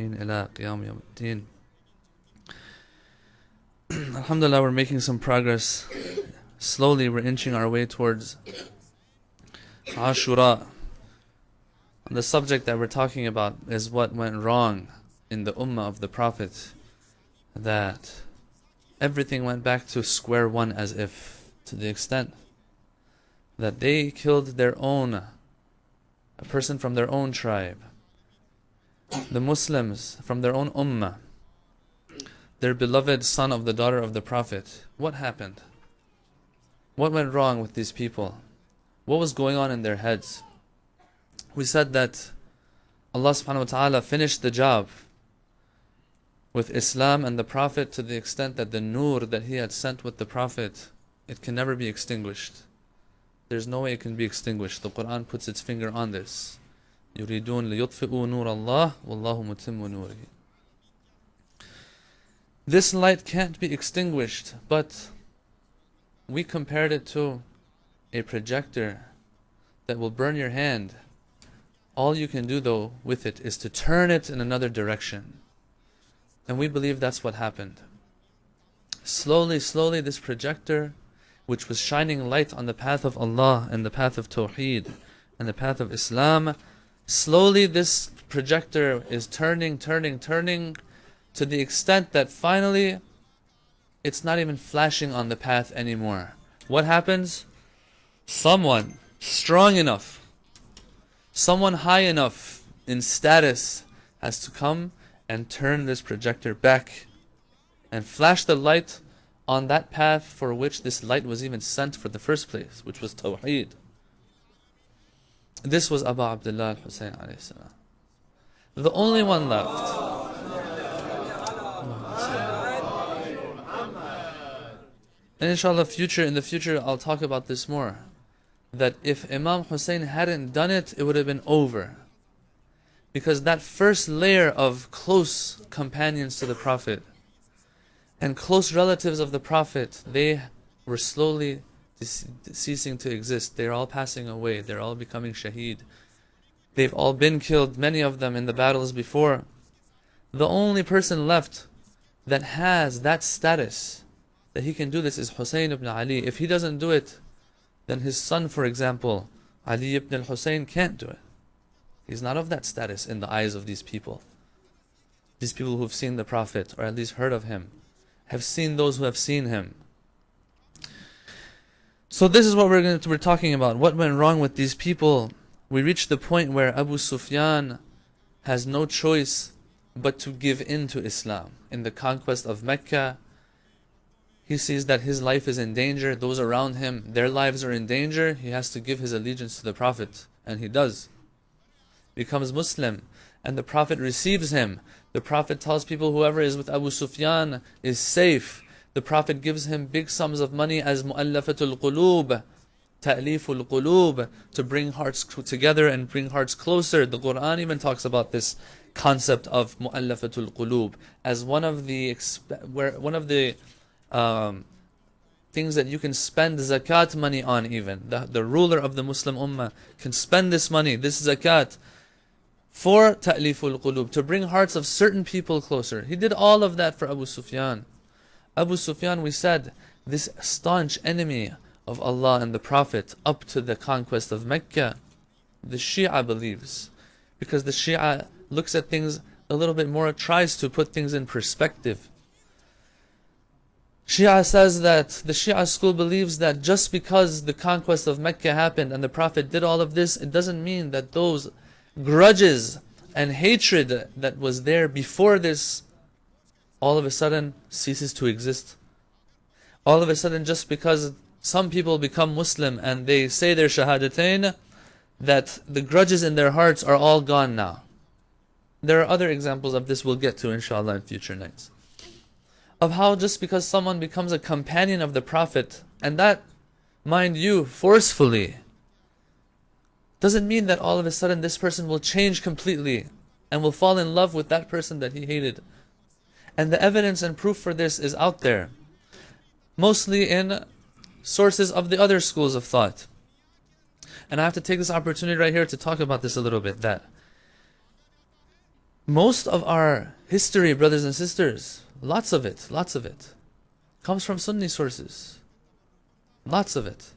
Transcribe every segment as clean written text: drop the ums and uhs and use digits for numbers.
أجمعين إلى قيام يوم الدين. Alhamdulillah, we're making some progress. Slowly we're inching our way towards Ashura. And the subject that we're talking about is what went wrong in the ummah of the Prophet, that everything went back to square one, as if, to the extent that they killed a person from their own tribe, the Muslims from their own ummah, their beloved son of the daughter of the Prophet. What happened? What went wrong with these people? What was going on in their heads? We said that Allah subhanahu wa ta'ala finished the job with Islam and the Prophet to the extent that the nur that He had sent with the Prophet, it can never be extinguished. There's no way it can be extinguished. The Quran puts its finger on this. يُرِيدُونَ لِيُطْفِئُوا نُورَ اللَّهِ وَاللَّهُ مُتِمُّ نُورِهِ. This light can't be extinguished, but we compared it to a projector that will burn your hand. All you can do though with it is to turn it in another direction. And we believe that's what happened. Slowly, slowly this projector, which was shining light on the path of Allah and the path of Tawheed and the path of Islam, slowly this projector is turning to the extent that finally it's not even flashing on the path anymore. What happens? Someone strong enough, someone high enough in status has to come and turn this projector back and flash the light on that path for which this light was even sent for the first place, which was Tawheed. This was Abu Abdullah al-Husayn alayhi salam, the only one left. And inshallah in the future I'll talk about this more. That if Imam Hussein hadn't done it, it would have been over. Because that first layer of close companions to the Prophet and close relatives of the Prophet, they were slowly ceasing to exist. They're all passing away. They're all becoming shaheed. They've all been killed, many of them in the battles before. The only person left that has that status, that he can do this, is Hussein ibn Ali. If he doesn't do it, then his son, for example, Ali ibn al-Hussein, can't do it. He's not of that status in the eyes of these people. These people who've seen the Prophet, or at least heard of him, have seen those who have seen him. So this is what we're talking about. What went wrong with these people? We reached the point where Abu Sufyan has no choice but to give in to Islam. In the conquest of Mecca, he sees that his life is in danger. Those around him, their lives are in danger. He has to give his allegiance to the Prophet. And he does. Becomes Muslim. And the Prophet receives him. The Prophet tells people whoever is with Abu Sufyan is safe. The Prophet gives him big sums of money as mu'allafatul qulub, ta'liful qulub, to bring hearts together and bring hearts closer. The Quran even talks about this concept of mu'allafatul qulub as one of the things that you can spend zakat money on. Even the ruler of the Muslim ummah can spend this money, this zakat, for ta'liful qulub, to bring hearts of certain people closer. He did all of that for Abu Sufyan. Abu Sufyan, we said, this staunch enemy of Allah and the Prophet up to the conquest of Mecca, the Shia believes, because the Shia looks at things a little bit more, tries to put things in perspective. Shia says that the Shia school believes that just because the conquest of Mecca happened and the Prophet did all of this, it doesn't mean that those grudges and hatred that was there before this all of a sudden ceases to exist. All of a sudden, just because some people become Muslim and they say their shahadatain, that the grudges in their hearts are all gone now. There are other examples of this we'll get to inshallah in future nights. Of how just because someone becomes a companion of the Prophet, and that, mind you, forcefully, doesn't mean that all of a sudden this person will change completely and will fall in love with that person that he hated. And the evidence and proof for this is out there, mostly in sources of the other schools of thought. And I have to take this opportunity right here to talk about this a little bit, that Most of our history, brothers and sisters, lots of it, comes from Sunni sources. Lots of it.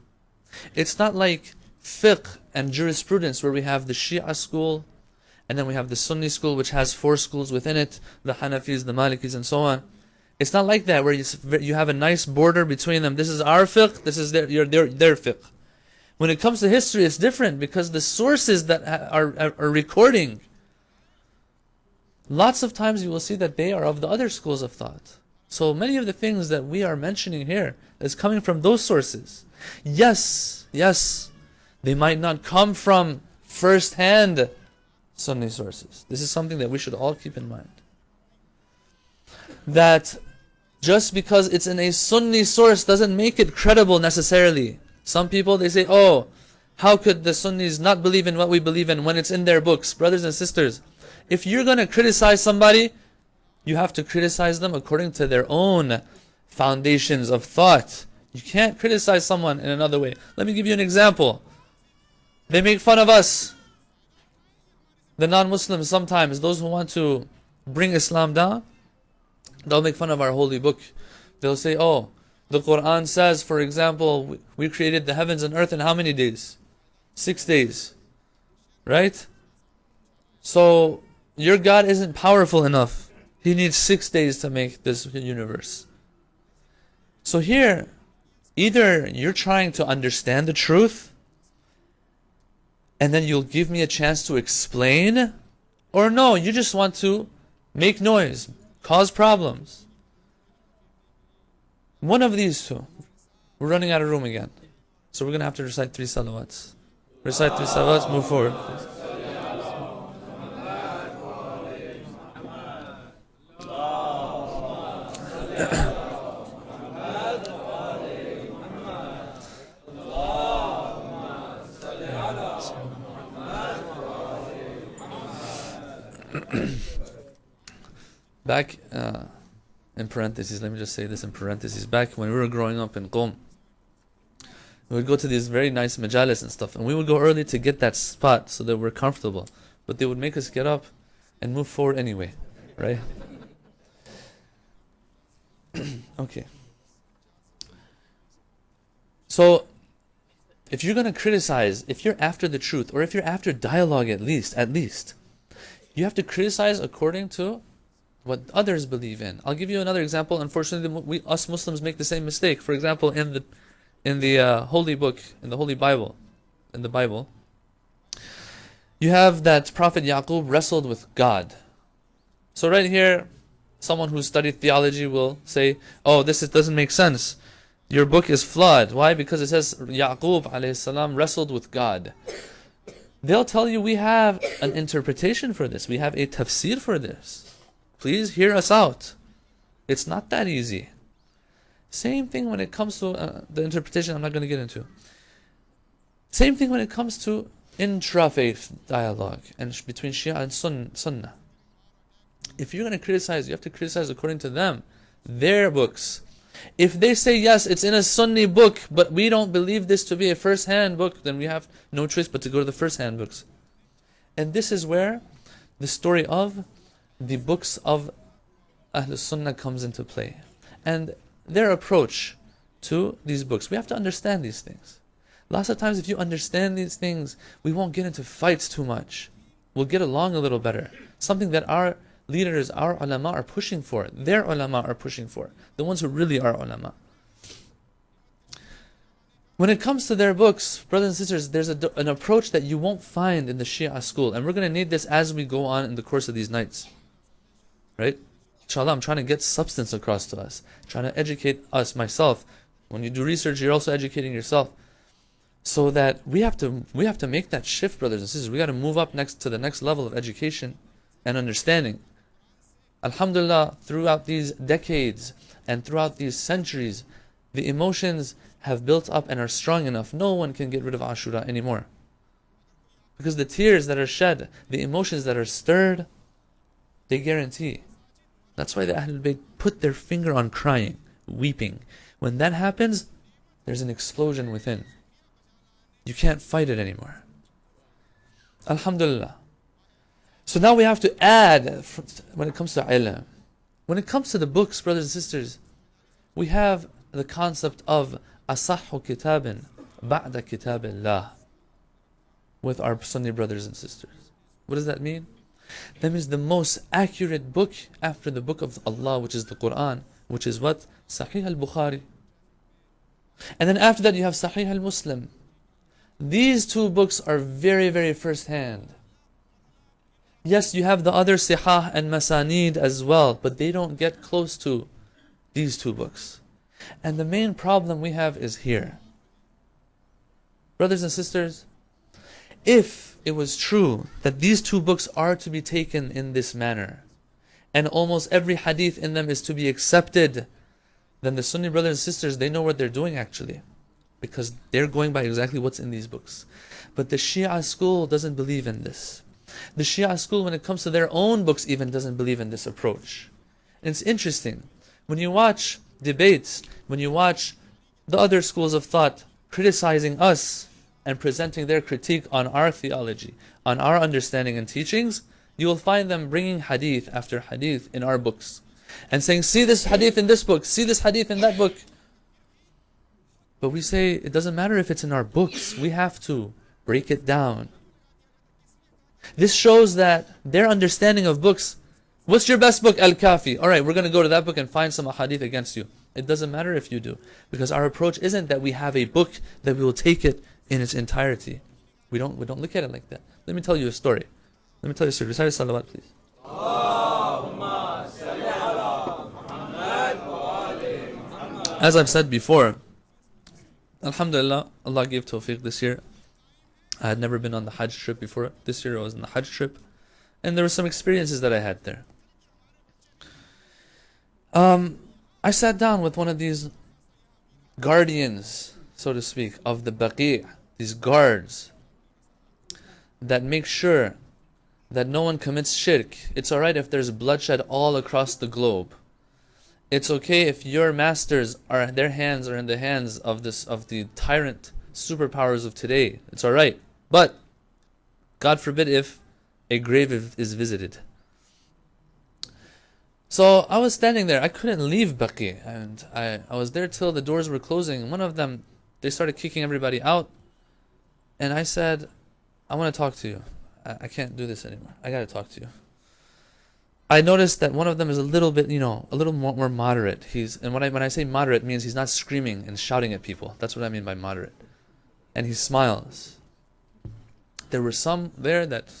It's not like fiqh and jurisprudence where we have the Shia school and then we have the Sunni school which has 4 schools within it, the Hanafis, the Malikis and so on. It's not like that where you have a nice border between them. This is our fiqh, this is their fiqh. When it comes to history, it's different because the sources that are recording, lots of times you will see that they are of the other schools of thought. So many of the things that we are mentioning here is coming from those sources. Yes, they might not come from first-hand Sunni sources. This is something that we should all keep in mind. That just because it's in a Sunni source doesn't make it credible necessarily. Some people, they say, oh, how could the Sunnis not believe in what we believe in when it's in their books? Brothers and sisters, if you're going to criticize somebody, you have to criticize them according to their own foundations of thought. You can't criticize someone in another way. Let me give you an example. They make fun of us, the non-Muslims sometimes, those who want to bring Islam down. They'll make fun of our holy book. They'll say, oh, the Quran says, for example, we created the heavens and earth in how many days? 6 days. Right? So, your God isn't powerful enough. He needs 6 days to make this universe. So here, either you're trying to understand the truth, and then you'll give me a chance to explain, or no, you just want to make noise, cause problems. One of these two. We're running out of room again. So we're going to have to recite 3 salawats. Recite 3 salawats, move forward, please. Back in parentheses, let me just say this in parentheses. Back when we were growing up in Qom, we would go to these very nice majalis and stuff, and we would go early to get that spot so that we're comfortable. But they would make us get up and move forward anyway, right? Okay. So, if you're going to criticize, if you're after the truth, or if you're after dialogue at least, you have to criticize according to what others believe in. I'll give you another example. Unfortunately, us Muslims make the same mistake. For example, in the holy book, in the holy Bible, you have that Prophet Yaqub wrestled with God. So right here, someone who studied theology will say, oh, this doesn't make sense. Your book is flawed. Why? Because it says Yaqub alayhi salam wrestled with God. They'll tell you we have an interpretation for this. We have a tafsir for this. Please hear us out. It's not that easy. Same thing when it comes to the interpretation I'm not going to get into. Same thing when it comes to intra-faith dialogue and between Shia and Sunnah. If you're going to criticize, you have to criticize according to them, their books. If they say, yes, it's in a Sunni book, but we don't believe this to be a first-hand book, then we have no choice but to go to the first-hand books. And this is where the story of the books of Ahl Sunnah comes into play. And their approach to these books. We have to understand these things. Lots of times if you understand these things, we won't get into fights too much. We'll get along a little better. Something that our leaders, our ulama are pushing for. Their ulama are pushing for. The ones who really are ulama. When it comes to their books, brothers and sisters, there's an approach that you won't find in the Shia school. And we're going to need this as we go on in the course of these nights. Right? Inshallah, I'm trying to get substance across to us. Trying to educate us, myself. When you do research, you're also educating yourself. So that we have to make that shift, brothers and sisters. We got to move up to the next level of education and understanding. Alhamdulillah, throughout these decades and throughout these centuries, the emotions have built up and are strong enough. No one can get rid of Ashura anymore. Because the tears that are shed, the emotions that are stirred, they guarantee. That's why the Ahlul Bayt put their finger on crying, weeping. When that happens, there's an explosion within. You can't fight it anymore. Alhamdulillah. So now we have to add, when it comes to ilm. When it comes to the books, brothers and sisters, we have the concept of أصح كتاب بعد كتاب الله with our Sunni brothers and sisters. What does that mean? That means the most accurate book after the book of Allah, which is the Quran, which is what? Sahih al-Bukhari. And then after that you have Sahih al-Muslim. These two books are very, very first hand. Yes, you have the other Sihah and Masanid as well, but they don't get close to these two books. And the main problem we have is here. Brothers and sisters, if it was true that these two books are to be taken in this manner, and almost every hadith in them is to be accepted, then the Sunni brothers and sisters, they know what they're doing actually, because they're going by exactly what's in these books. But the Shia school doesn't believe in this. The Shia school, when it comes to their own books even, doesn't believe in this approach. And it's interesting, when you watch debates, when you watch the other schools of thought criticizing us and presenting their critique on our theology, on our understanding and teachings, you will find them bringing hadith after hadith in our books and saying, see this hadith in this book, see this hadith in that book. But we say, it doesn't matter if it's in our books, we have to break it down. This shows that their understanding of books, what's your best book? Al-Kafi. Alright, we're going to go to that book and find some hadith against you. It doesn't matter if you do, because our approach isn't that we have a book that we will take it in its entirety. We don't look at it like that. Let me tell you a story. Let me tell you a story. Recite salawat, please. As I've said before, Alhamdulillah, Allah gave tawfiq this year. I had never been on the Hajj trip before. This year I was on the Hajj trip. And there were some experiences that I had there. I sat down with one of these guardians, so to speak, of the Baqi', these guards that make sure that no one commits shirk. It's alright if there's bloodshed all across the globe. It's okay if your masters are, their hands are in the hands of the tyrant superpowers of today. It's alright. But God forbid if a grave is visited. So I was standing there. I couldn't leave Baqi, and I was there till the doors were closing. One of them, they started kicking everybody out, and I said, I want to talk to you. I can't do this anymore. I got to talk to you. I noticed that one of them is a little bit, a little more moderate. And when I say moderate, it means he's not screaming and shouting at people. That's what I mean by moderate. And he smiles. There were some there that,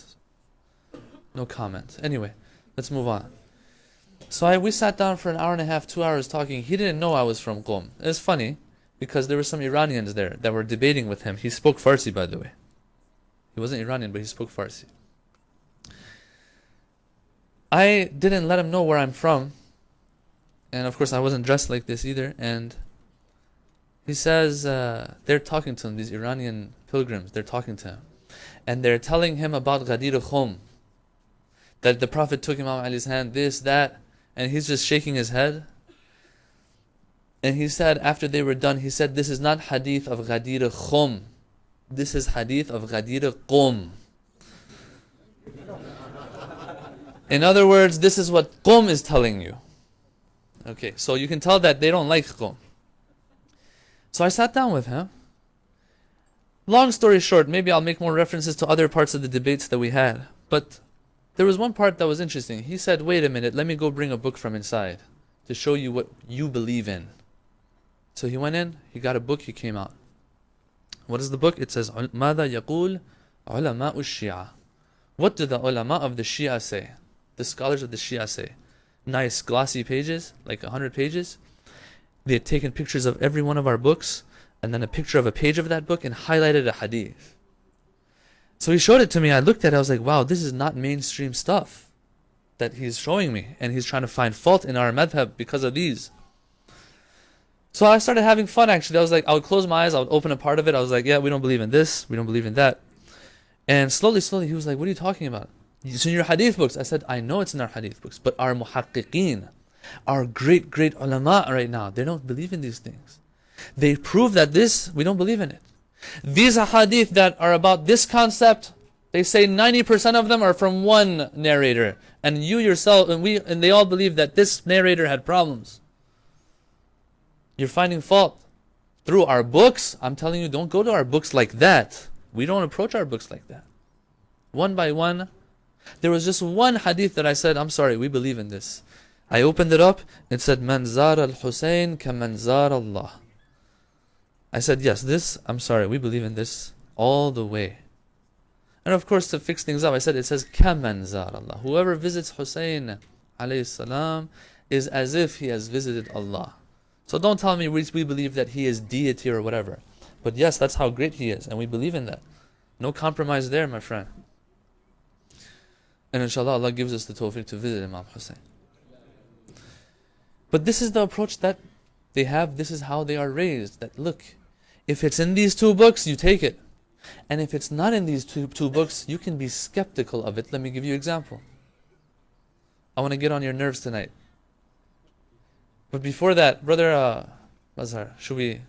no comment. Anyway, let's move on. So we sat down for an hour and a half, 2 hours talking. He didn't know I was from Qom. It was funny, because there were some Iranians there that were debating with him. He spoke Farsi, by the way. He wasn't Iranian, but he spoke Farsi. I didn't let him know where I'm from. And of course I wasn't dressed like this either. And he says, they're talking to him, these Iranian pilgrims, they're talking to him. And they're telling him about Ghadir Khum. That the Prophet took Imam Ali's hand, this, that. And he's just shaking his head. And he said, after they were done, he said, this is not hadith of Ghadir Khum. This is hadith of Ghadir Qum. In other words, this is what Qum is telling you. Okay, so you can tell that they don't like Qum. So I sat down with him. Long story short, maybe I'll make more references to other parts of the debates that we had. But there was one part that was interesting. He said, wait a minute, let me go bring a book from inside to show you what you believe in. So he went in, he got a book, he came out. What is the book? It says, ماذا يقول علماء الشيعة. What do the ulama of the Shia say? The scholars of the Shia say. Nice glossy pages, like 100 pages. They had taken pictures of every one of our books, and then a picture of a page of that book, and highlighted a hadith. So he showed it to me. I looked at it. I was like, wow, this is not mainstream stuff that he's showing me. And he's trying to find fault in our madhab because of these. So I started having fun, actually. I was like, I would close my eyes. I would open a part of it. I was like, yeah, we don't believe in this. We don't believe in that. And slowly, he was like, what are you talking about? It's in your hadith books. I said, I know it's in our hadith books. But our muhaqqiqeen, our great ulama right now, they don't believe in these things. They prove that this, we don't believe in it. These hadith that are about this concept, They say 90% of them are from one narrator, and you yourself and they all believe that this narrator had problems. You're finding fault through our books. I'm telling you, don't go to our books like that. We don't approach our books like that. One by one. There was just one hadith that I said, I'm sorry, we believe in this. I opened it up, it said, Man zar al-Husayn ka man zar Allah. I said, yes, this, I'm sorry, we believe in this all the way. And of course, to fix things up, I said, it says, ka man zar Allah. Whoever visits Husayn alayhi salam is as if he has visited Allah. So don't tell me we believe that he is deity or whatever. But yes, that's how great he is, and we believe in that. No compromise there, my friend. And inshallah, Allah gives us the tawfiq to visit Imam Hussein. But this is the approach that they have. This is how they are raised. That look, if it's in these two books, you take it. And if it's not in these two books, you can be skeptical of it. Let me give you an example. I want to get on your nerves tonight. But before that, brother Mazhar, should we,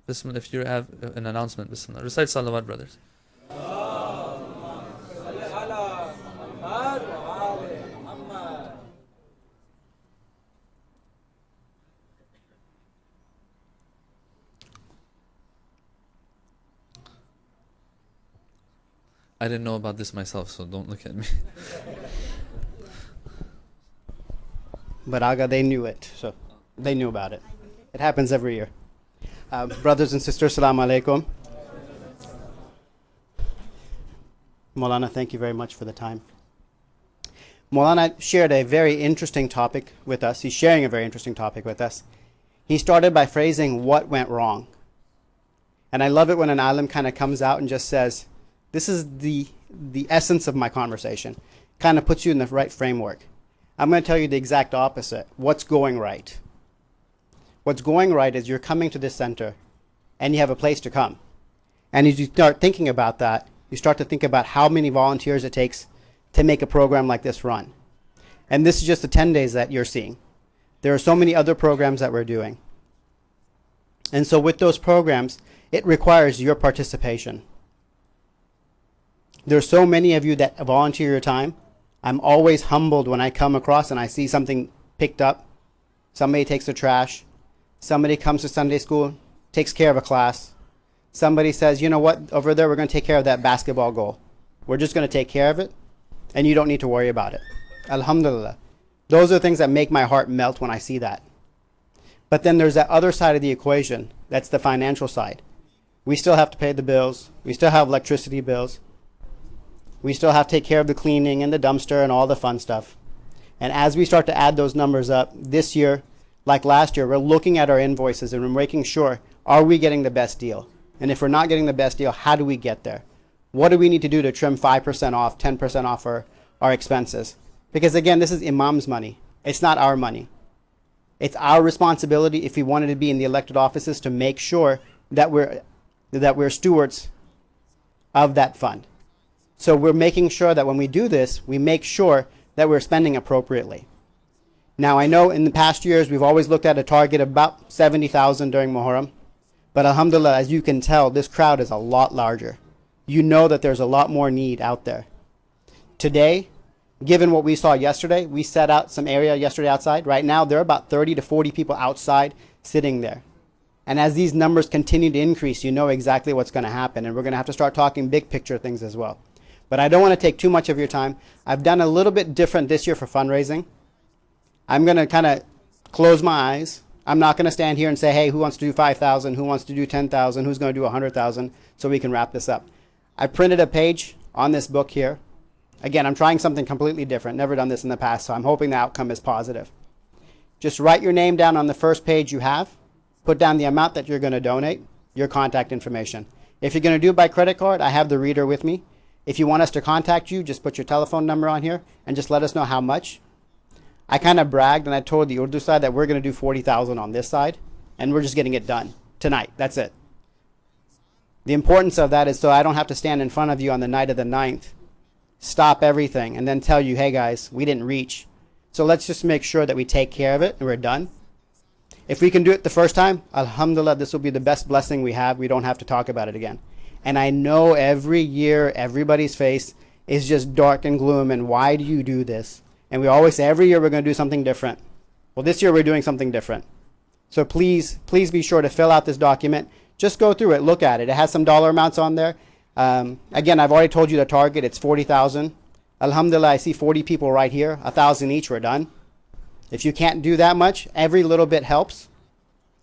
Bismillah, if you have an announcement, Bismillah. Recite salawat, brothers. I didn't know about this myself, so don't look at me. But Aga, they knew it, so they knew about it. It happens every year. Brothers and sisters, Assalamu alaikum. Maulana, thank you very much for the time. Maulana shared a very interesting topic with us. He's sharing a very interesting topic with us. He started by phrasing what went wrong. And I love it when an alim kind of comes out and just says, this is the essence of my conversation. Kind of puts you in the right framework. I'm going to tell you the exact opposite. What's going right? What's going right is you're coming to this center and you have a place to come. And as you start thinking about that, you start to think about how many volunteers it takes to make a program like this run. And this is just the 10 days that you're seeing. There are so many other programs that we're doing. And so with those programs, it requires your participation. There are so many of you that volunteer your time. I'm always humbled when I come across and I see something picked up. Somebody takes the trash. Somebody comes to Sunday school, takes care of a class. Somebody says, you know what, over there we're going to take care of that basketball goal. We're just going to take care of it, and you don't need to worry about it. Alhamdulillah. Those are things that make my heart melt when I see that. But then there's that other side of the equation. That's the financial side. We still have to pay the bills. We still have electricity bills. We still have to take care of the cleaning and the dumpster and all the fun stuff. And as we start to add those numbers up, this year, like last year, we're looking at our invoices and we're making sure, are we getting the best deal? And if we're not getting the best deal, how do we get there? What do we need to do to trim 5% off, 10% off our expenses? Because again, this is Imam's money. It's not our money. It's our responsibility, if we wanted to be in the elected offices, to make sure that we're stewards of that fund. So we're making sure that when we do this, we make sure that we're spending appropriately. Now, I know in the past years, we've always looked at a target of about 70,000 during Muharram. But alhamdulillah, as you can tell, this crowd is a lot larger. You know that there's a lot more need out there. Today, given what we saw yesterday, we set out some area yesterday outside. Right now, there are about 30 to 40 people outside sitting there. And as these numbers continue to increase, you know exactly what's going to happen. And we're going to have to start talking big picture things as well. But I don't want to take too much of your time. I've done a little bit different this year for fundraising. I'm going to kind of close my eyes. I'm not going to stand here and say, hey, who wants to do 5,000? Who wants to do 10,000? Who's going to do 100,000? So we can wrap this up. I printed a page on this book here. Again, I'm trying something completely different. Never done this in the past, so I'm hoping the outcome is positive. Just write your name down on the first page you have. Put down the amount that you're going to donate, your contact information. If you're going to do it by credit card, I have the reader with me. If you want us to contact you, just put your telephone number on here and just let us know how much. I kind of bragged and I told the Urdu side that we're going to do 40,000 on this side, and we're just getting it done tonight. That's it. The importance of that is so I don't have to stand in front of you on the night of the 9th, stop everything, and then tell you, hey guys, we didn't reach. So let's just make sure that we take care of it and we're done. If we can do it the first time, alhamdulillah, this will be the best blessing we have. We don't have to talk about it again. And I know every year everybody's face is just dark and gloom, and why do you do this? And we always say every year we're going to do something different. Well, this year we're doing something different. So please be sure to fill out this document. Just go through it, look at it. It has some dollar amounts on there. Again, I've already told you the target. It's 40,000. Alhamdulillah, I see 40 people right here. 1,000 each, we're done. If you can't do that much, every little bit helps.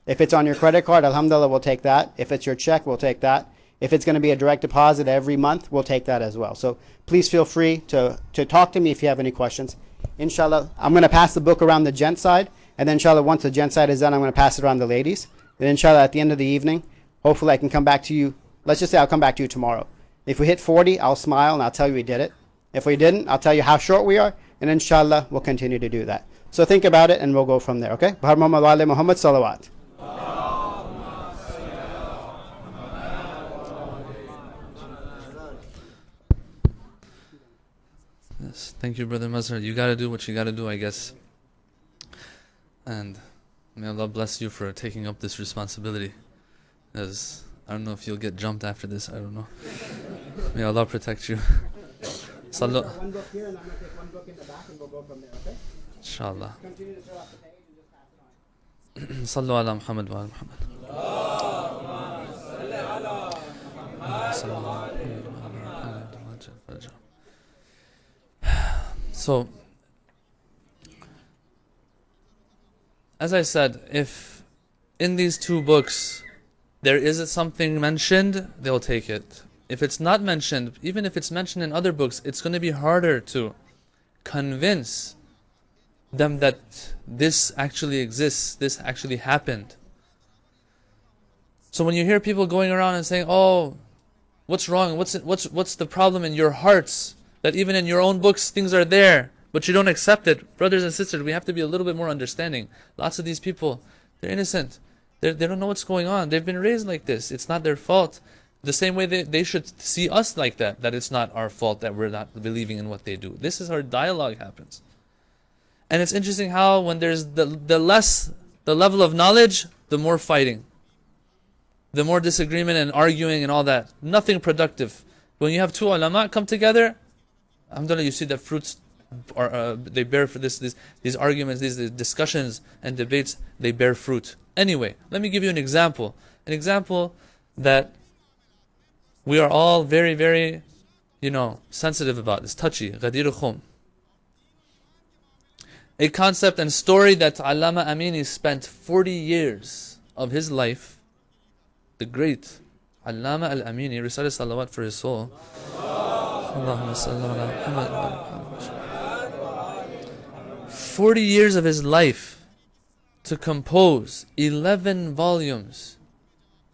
If it's on your credit card, alhamdulillah, we'll take that. If it's your check, we'll take that. If it's going to be a direct deposit every month, we'll take that as well. So please feel free to talk to me if you have any questions. Inshallah, I'm going to pass the book around the gent side. And then inshallah, once the gent side is done, I'm going to pass it around the ladies. And inshallah, at the end of the evening, hopefully I can come back to you. Let's just say I'll come back to you tomorrow. If we hit 40, I'll smile and I'll tell you we did it. If we didn't, I'll tell you how short we are. And inshallah, we'll continue to do that. So think about it and we'll go from there, okay? Bahar Muhammad wa ali Muhammad salawat. Yes, thank you, Brother Mazhar. You got to do what you got to do, I guess. And may Allah bless you for taking up this responsibility. As I don't know if you'll get jumped after this, I don't know. May Allah protect you. Sallu. One book here and I'm going to take one book in the back and we'll go from there, okay? Inshallah. Continue to fill out the page and just pass it on. Sallu ala Muhammad wa ala Muhammad. So, as I said, if in these two books there is something mentioned, they'll take it. If it's not mentioned, even if it's mentioned in other books, it's going to be harder to convince them that this actually exists, this actually happened. So when you hear people going around and saying, "Oh, what's wrong? What's the problem in your hearts? That even in your own books things are there, but you don't accept it." Brothers and sisters, we have to be a little bit more understanding. Lots of these people, they're innocent. They don't know what's going on. They've been raised like this. It's not their fault. The same way they should see us like that it's not our fault that we're not believing in what they do. This is how dialogue happens. And it's interesting how when there's the less the level of knowledge, the more fighting, the more disagreement and arguing and all that. Nothing productive. When you have two ulama come together, alhamdulillah, you see that fruits are they bear for these arguments, these discussions and debates, they bear fruit. Anyway, let me give you an example. An example that we are all very, very, sensitive about. It's touchy. Ghadir Khum. A concept and story that Allama Amini spent 40 years of his life. The great Allama Al-Amini, recited salawat for his soul. Allahumma salli ala Muhammad wa ala Muhammad. 40 years of his life to compose 11 volumes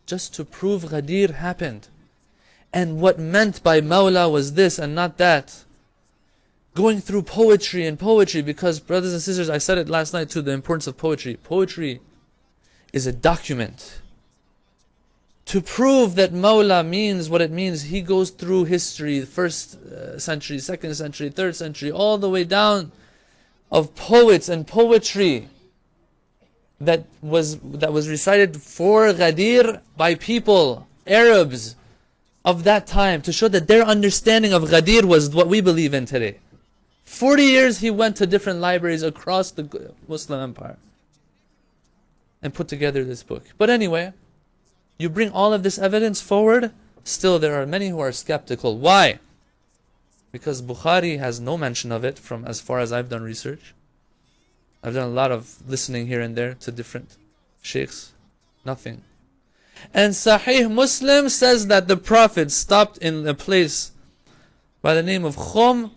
just to prove Ghadir happened. And what meant by Mawla was this and not that. Going through poetry and poetry, because brothers and sisters, I said it last night too, the importance of poetry. Poetry is a document. To prove that Mawla means what it means, he goes through history, first century, second century, third century, all the way down of poets and poetry that was recited for Ghadir by people, Arabs of that time, to show that their understanding of Ghadir was what we believe in today. 40 years he went to different libraries across the Muslim empire and put together this book. But anyway, you bring all of this evidence forward, still there are many who are skeptical. Why? Because Bukhari has no mention of it from as far as I've done research. I've done a lot of listening here and there to different sheikhs. Nothing. And Sahih Muslim says that the Prophet stopped in a place by the name of Khum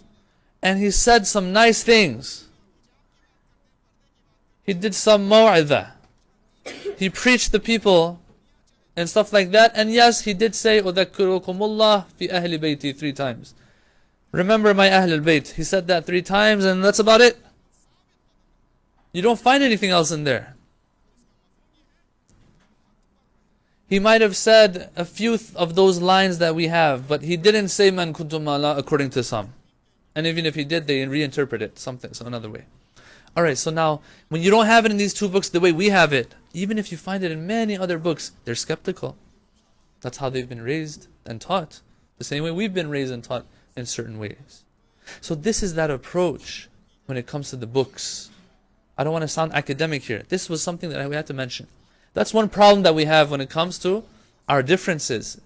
and he said some nice things. He did some maw'idha. He preached the people and stuff like that. And yes, he did say, "Udhakkirukumullah fi ahli bayti" 3 times. Remember my Ahl al-Bayt. He said that 3 times and that's about it. You don't find anything else in there. He might have said a few of those lines that we have, but he didn't say "Man kuntum ala" according to some. And even if he did, they reinterpret it so another way. Alright, so now, when you don't have it in these 2 books the way we have it, even if you find it in many other books, they're skeptical. That's how they've been raised and taught. The same way we've been raised and taught in certain ways. So this is that approach when it comes to the books. I don't want to sound academic here. This was something that we had to mention. That's one problem that we have when it comes to our differences.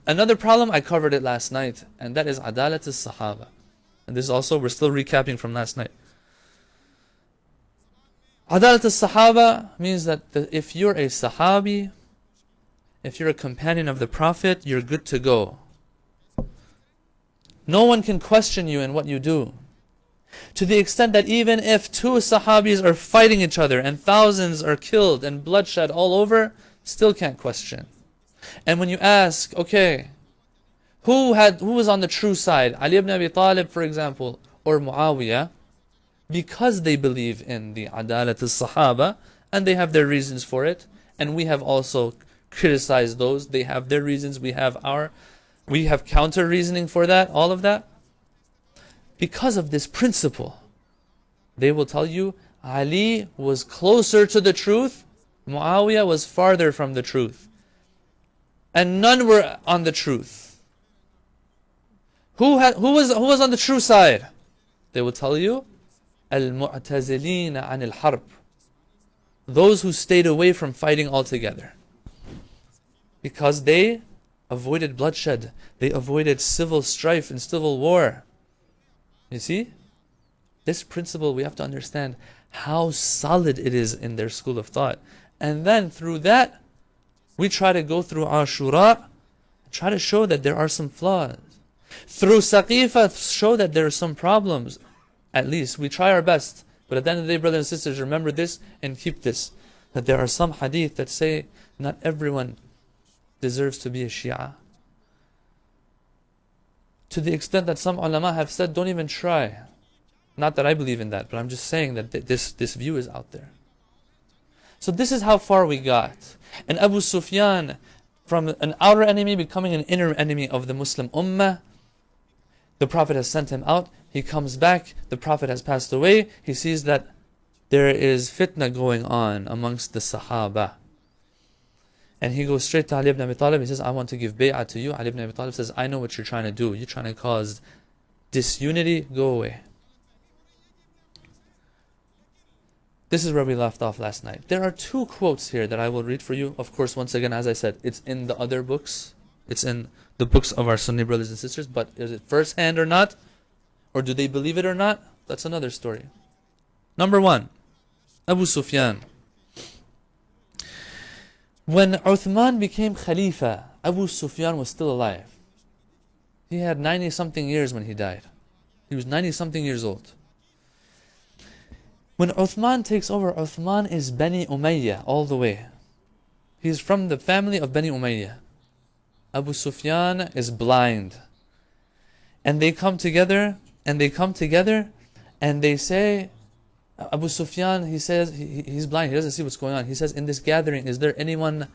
Another problem, I covered it last night, and that is adalat al-sahaba. And this also, we're still recapping from last night. Adalat al-sahaba means that if you're a sahabi, if you're a companion of the Prophet, you're good to go. No one can question you in what you do. To the extent that even if two sahabis are fighting each other and thousands are killed and bloodshed all over, still can't question. And when you ask, okay, who was on the true side? Ali ibn Abi Talib, for example, or Muawiyah, because they believe in the adalat al-sahaba, and they have their reasons for it, and we have also criticized those. They have their reasons, we have counter reasoning for that, all of that. Because of this principle, they will tell you Ali was closer to the truth, Muawiyah was farther from the truth, and none were on the truth. Who was on the true side? They will tell you al-mu'tazilin an al-harb, those who stayed away from fighting altogether, because they avoided bloodshed, they avoided civil strife and civil war. You see, this principle, we have to understand how solid it is in their school of thought. And then through that, we try to go through Ashura, try to show that there are some flaws. Through Saqifa, show that there are some problems. At least, we try our best. But at the end of the day, brothers and sisters, remember this and keep this. That there are some hadith that say, not everyone deserves to be a Shia. To the extent that some ulama have said, don't even try. Not that I believe in that, but I'm just saying that this view is out there. So this is how far we got. And Abu Sufyan, from an outer enemy becoming an inner enemy of the Muslim Ummah, the Prophet has sent him out, he comes back, the Prophet has passed away, he sees that there is fitna going on amongst the Sahaba. And he goes straight to Ali ibn Abi Talib, he says, I want to give bay'ah to you. Ali ibn Abi Talib says, I know what you're trying to do. You're trying to cause disunity, go away. This is where we left off last night. There are two quotes here that I will read for you. Of course, once again, as I said, it's in the other books. It's in the books of our Sunni brothers and sisters. But is it first hand or not? Or do they believe it or not? That's another story. Number one, Abu Sufyan. When Uthman became Khalifa, Abu Sufyan was still alive. He had 90-something years when he died. He was 90-something years old. When Uthman takes over, Uthman is Bani Umayyah all the way. He's from the family of Bani Umayyah. Abu Sufyan is blind. And they come together, and they say, Abu Sufyan, he says, he's blind, he doesn't see what's going on. He says, in this gathering, is there anyone,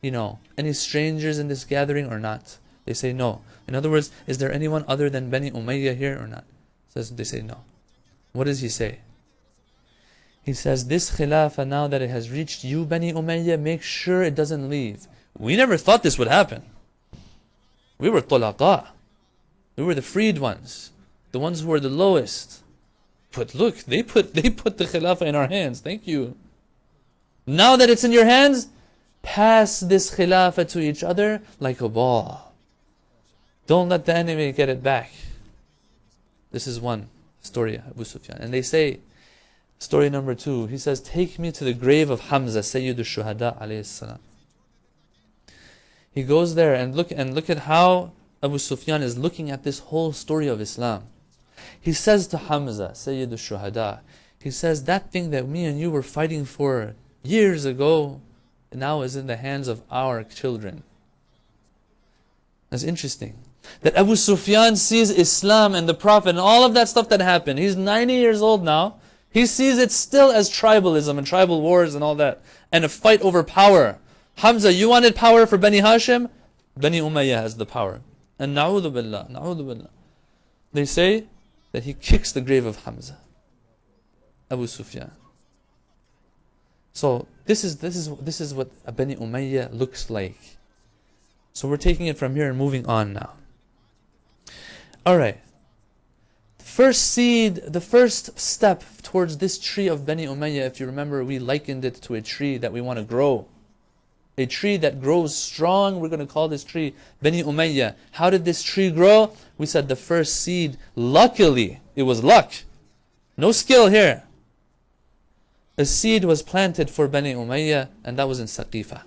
any strangers in this gathering or not? They say no. In other words, is there anyone other than Bani Umayyah here or not? They say no. What does he say? He says, this khilafah, now that it has reached you, Bani Umayyah, make sure it doesn't leave. We never thought this would happen. We were tulaqa. We were the freed ones, the ones who were the lowest. But look, they put the khilafah in our hands. Thank you. Now that it's in your hands, pass this khilafah to each other like a ball. Don't let the enemy get it back. This is one story, Abu Sufyan. And they say, story number two, he says, take me to the grave of Hamza, Sayyid al-Shuhada alayhi salam. He goes there and look at how Abu Sufyan is looking at this whole story of Islam. He says to Hamza, Sayyid al-Shuhada, he says, that thing that me and you were fighting for years ago, now is in the hands of our children. That's interesting. That Abu Sufyan sees Islam and the Prophet and all of that stuff that happened. He's 90 years old now. He sees it still as tribalism and tribal wars and all that. And a fight over power. Hamza, you wanted power for Bani Hashim? Bani Umayyah has the power. And na'udhu billah. They say that he kicks the grave of Hamza, Abu Sufyan. So this is what a Bani Umayyah looks like. So we're taking it from here and moving on now. Alright. First seed, the first step towards this tree of Bani Umayyah, if you remember, we likened it to a tree that we want to grow. A tree that grows strong, we're going to call this tree Bani Umayyah. How did this tree grow? We said the first seed, luckily, it was luck. No skill here. A seed was planted for Bani Umayyah, and that was in Saqifa.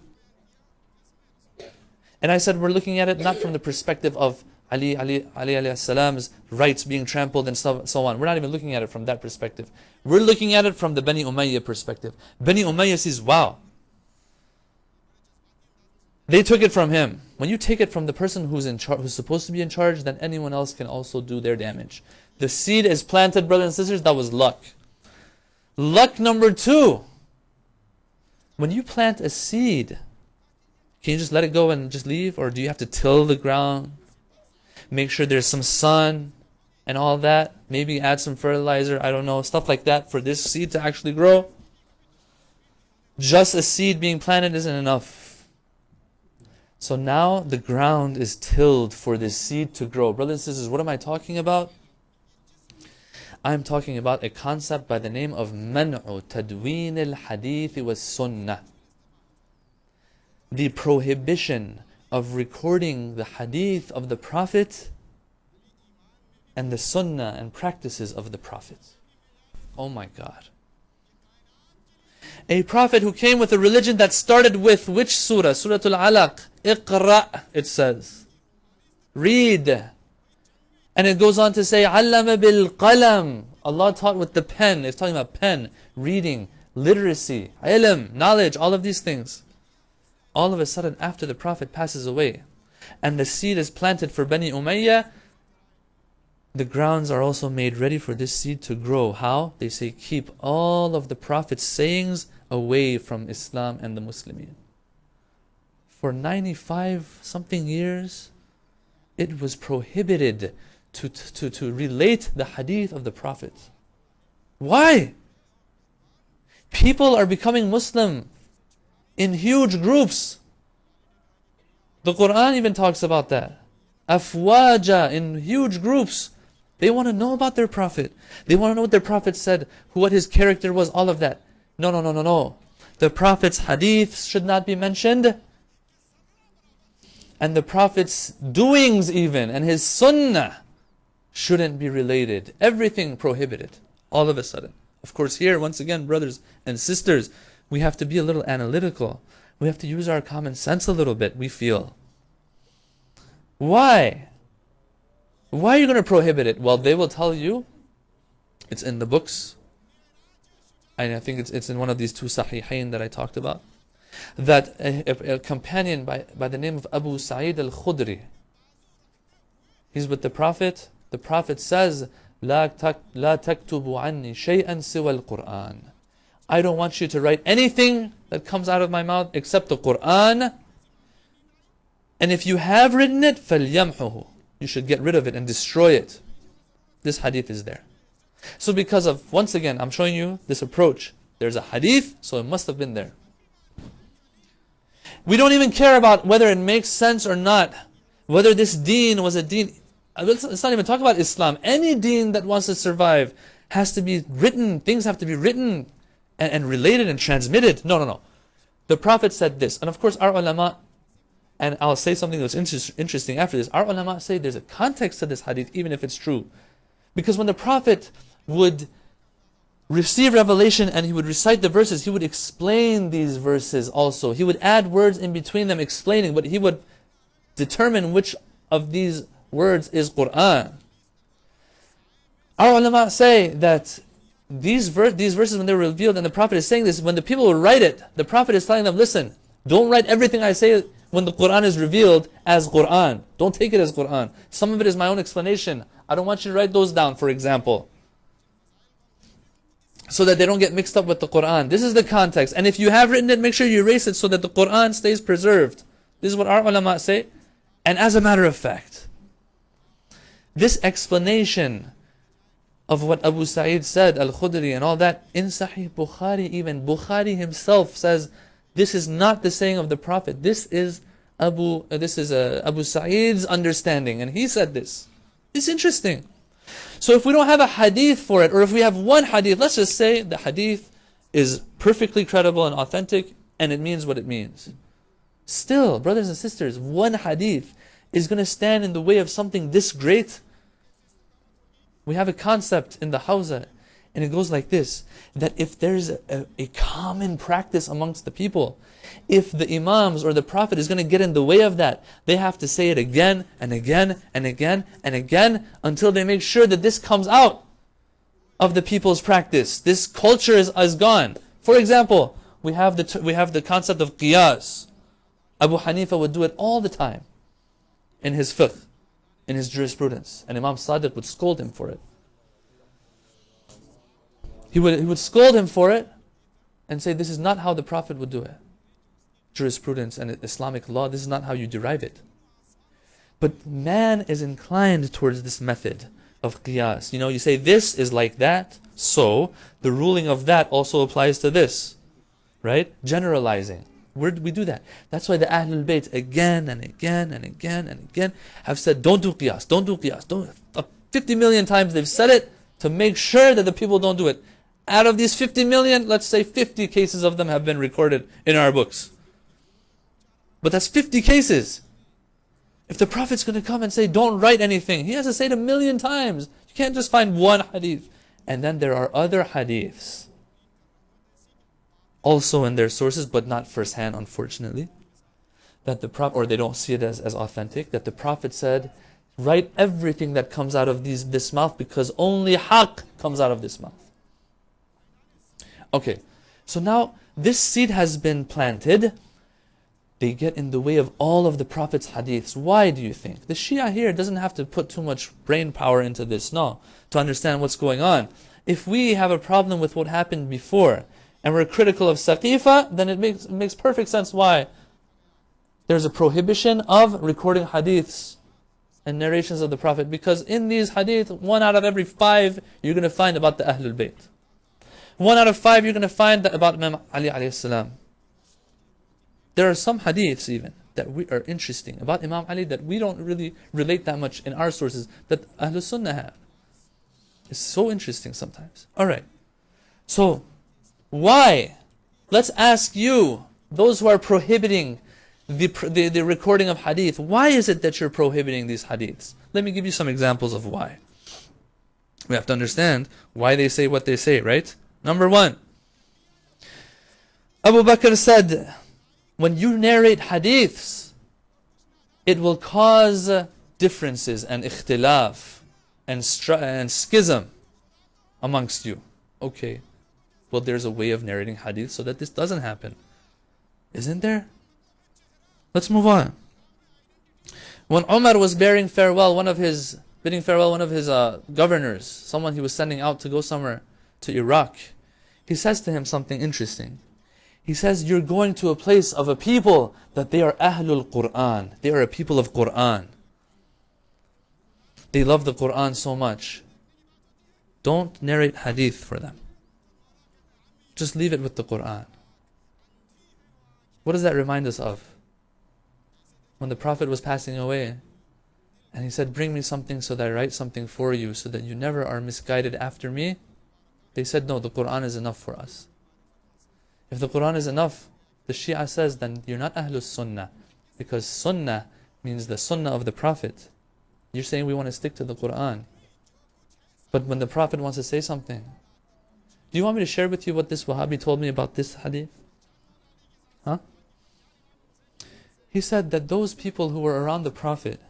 And I said we're looking at it not from the perspective of Ali alayhi salam's rights being trampled and so on. We're not even looking at it from that perspective. We're looking at it from the Bani Umayyah perspective. Bani Umayyah says, wow, they took it from him. When you take it from the person who's in charge, who's supposed to be in charge, then anyone else can also do their damage. The seed is planted, brothers and sisters, that was luck. Luck number 2. When you plant a seed, can you just let it go and just leave? Or do you have to till the ground? Make sure there's some sun and all that. Maybe add some fertilizer, I don't know, stuff like that for this seed to actually grow. Just a seed being planted isn't enough. So now the ground is tilled for this seed to grow. Brothers and sisters, what am I talking about? I'm talking about a concept by the name of man'u tadween al-hadith was sunnah. The prohibition of recording the hadith of the Prophet and the sunnah and practices of the Prophet. Oh my God. A Prophet who came with a religion that started with which surah? Surah Al-Alaq. Iqra, it says. Read. And it goes on to say, Allama bil qalam. Allah taught with the pen. It's talking about pen, reading, literacy, ilm, knowledge, all of these things. All of a sudden, after the Prophet passes away, and the seed is planted for Bani Umayyah, the grounds are also made ready for this seed to grow. How? They say, keep all of the Prophet's sayings away from Islam and the Muslimin. For 95 something years, it was prohibited to relate the hadith of the Prophet. Why? People are becoming Muslim in huge groups. The Quran even talks about that. Afwaja, in huge groups. They want to know about their Prophet. They want to know what their Prophet said, what his character was, all of that. No. The Prophet's hadith should not be mentioned. And the Prophet's doings even, and his sunnah shouldn't be related. Everything prohibited, all of a sudden. Of course here, once again, brothers and sisters, we have to be a little analytical. We have to use our common sense a little bit, we feel. Why? Why are you going to prohibit it? Well, they will tell you, it's in the books, and I think it's in one of these 2 Sahihain that I talked about, that a companion by the name of Abu Sa'id al-Khudri, he's with the Prophet. The Prophet says, لا تكتبوا عني شيئا سوى القرآن. I don't want you to write anything that comes out of my mouth except the Quran. And if you have written it, فَلْيَمْحُهُ. You should get rid of it and destroy it. This hadith is there. So because of, once again, I'm showing you this approach. There's a hadith, so it must have been there. We don't even care about whether it makes sense or not. Whether this deen was a deen. Let's not even talk about Islam. Any deen that wants to survive has to be written. Things have to be written and related and transmitted. No. The Prophet said this. And of course our ulama, and I'll say something that's interesting after this, our ulama say there's a context to this hadith even if it's true. Because when the Prophet would receive revelation and he would recite the verses, he would explain these verses also. He would add words in between them explaining, but he would determine which of these words is Quran. Our ulama say that these verses, when they were revealed and the Prophet is saying this, when the people will write it, the Prophet is telling them, listen, don't write everything I say when the Quran is revealed as Quran. Don't take it as Quran. Some of it is my own explanation. I don't want you to write those down, for example, so that they don't get mixed up with the Quran. This is the context. And if you have written it, make sure you erase it so that the Quran stays preserved. This is what our ulama say. And as a matter of fact, this explanation of what Abu Sa'id said, Al-Khudri and all that, in Sahih Bukhari even, Bukhari himself says, this is not the saying of the Prophet. This is This is Abu Sa'id's understanding, and he said this. It's interesting. So if we don't have a hadith for it, or if we have one hadith, let's just say the hadith is perfectly credible and authentic, and it means what it means. Still, brothers and sisters, one hadith is going to stand in the way of something this great. We have a concept in the Hawza, and it goes like this, that if there's a common practice amongst the people, if the imams or the Prophet is going to get in the way of that, they have to say it again and again and again and again until they make sure that this comes out of the people's practice. This culture is gone. For example, we have the concept of qiyas. Abu Hanifa would do it all the time in his fiqh, in his jurisprudence, and Imam Sadiq would scold him for it. He would scold him for it and say, this is not how the Prophet would do it. Jurisprudence and Islamic law, this is not how you derive it. But man is inclined towards this method of qiyas. You say this is like that, so the ruling of that also applies to this. Right? Generalizing. Where do we do that? That's why the Ahlul Bayt again and again and again and again have said, don't do qiyas, don't do qiyas. 50 million times they've said it to make sure that the people don't do it. Out of these 50 million, let's say 50 cases of them have been recorded in our books. But that's 50 cases. If the Prophet's going to come and say, don't write anything, he has to say it 1,000,000 times. You can't just find one hadith. And then there are other hadiths, also in their sources, but not firsthand, unfortunately, that the Prophet, or they don't see it as authentic, that the Prophet said, write everything that comes out of this mouth, because only haqq comes out of this mouth. Okay, so now this seed has been planted. They get in the way of all of the Prophet's hadiths. Why do you think? The Shia here doesn't have to put too much brain power into this, no, to understand what's going on. If we have a problem with what happened before, and we're critical of Saqifa, then it makes perfect sense why there's a prohibition of recording hadiths and narrations of the Prophet, because in these hadith, 1 out of every 5 you're going to find about the Ahlul Bayt. 1 out of 5 you're going to find about Imam Ali alayhi salam. There are some hadiths even that are interesting about Imam Ali that we don't really relate that much in our sources, that Ahlul Sunnah have. It's so interesting sometimes. Alright, so why? Let's ask you, those who are prohibiting the recording of hadith, why is it that you're prohibiting these hadiths? Let me give you some examples of why. We have to understand why they say what they say, right? Number 1, Abu Bakr said, when you narrate hadiths, it will cause differences and ikhtilaf and schism amongst you. Okay, well, there's a way of narrating hadith so that this doesn't happen, isn't there? Let's move on. When Umar was bidding farewell one of his governors, someone he was sending out to go somewhere to Iraq, he says to him something interesting. He says, you're going to a place of a people that they are Ahlul Quran. They are a people of Quran. They love the Quran so much. Don't narrate hadith for them. Just leave it with the Quran. What does that remind us of? When the Prophet was passing away, and he said, bring me something so that I write something for you, so that you never are misguided after me. They said, no, the Quran is enough for us. If the Quran is enough, the Shia says, then you're not Ahlul Sunnah, because Sunnah means the Sunnah of the Prophet. You're saying we want to stick to the Quran. But when the Prophet wants to say something, do you want me to share with you what this Wahhabi told me about this hadith? Huh? He said that those people who were around the Prophet,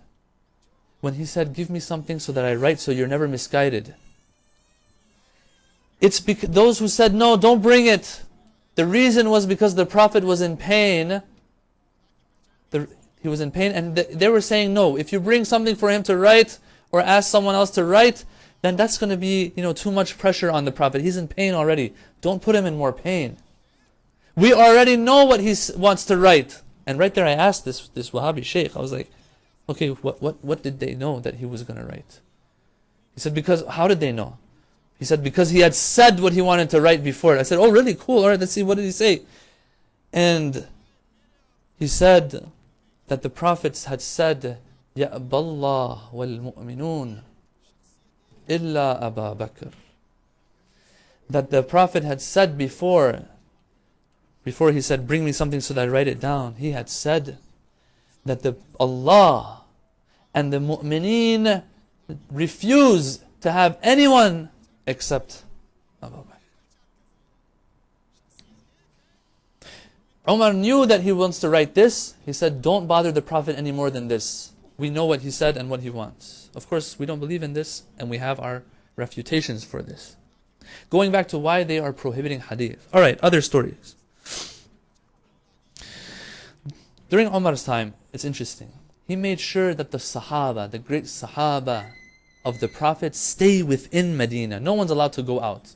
when he said, give me something so that I write so you're never misguided, it's because those who said, no, don't bring it, the reason was because the Prophet was in pain. He was in pain, and they were saying, no, if you bring something for him to write, or ask someone else to write, then that's going to be, too much pressure on the Prophet. He's in pain already. Don't put him in more pain. We already know what he wants to write. And right there I asked this Wahhabi Sheikh, I was like, okay, what did they know that he was going to write? He said, how did they know? He said, because he had said what he wanted to write before. I said, oh really? Cool. Alright, let's see, what did he say? And he said that the prophets had said, يَأْبَى اللَّهُ وَالْمُؤْمِنُونَ إِلَّا أَبَا بَكْرٍ. That the Prophet had said before he said, bring me something so that I write it down, he had said that Allah and the mu'mineen refuse to have anyone except Abu Bakr. Umar knew that he wants to write this. He said, don't bother the Prophet any more than this. We know what he said and what he wants. Of course, we don't believe in this, and we have our refutations for this. Going back to why they are prohibiting hadith. Alright, other stories. During Umar's time, it's interesting. He made sure that the Sahaba, the great Sahaba of the Prophet, stay within Medina. No one's allowed to go out.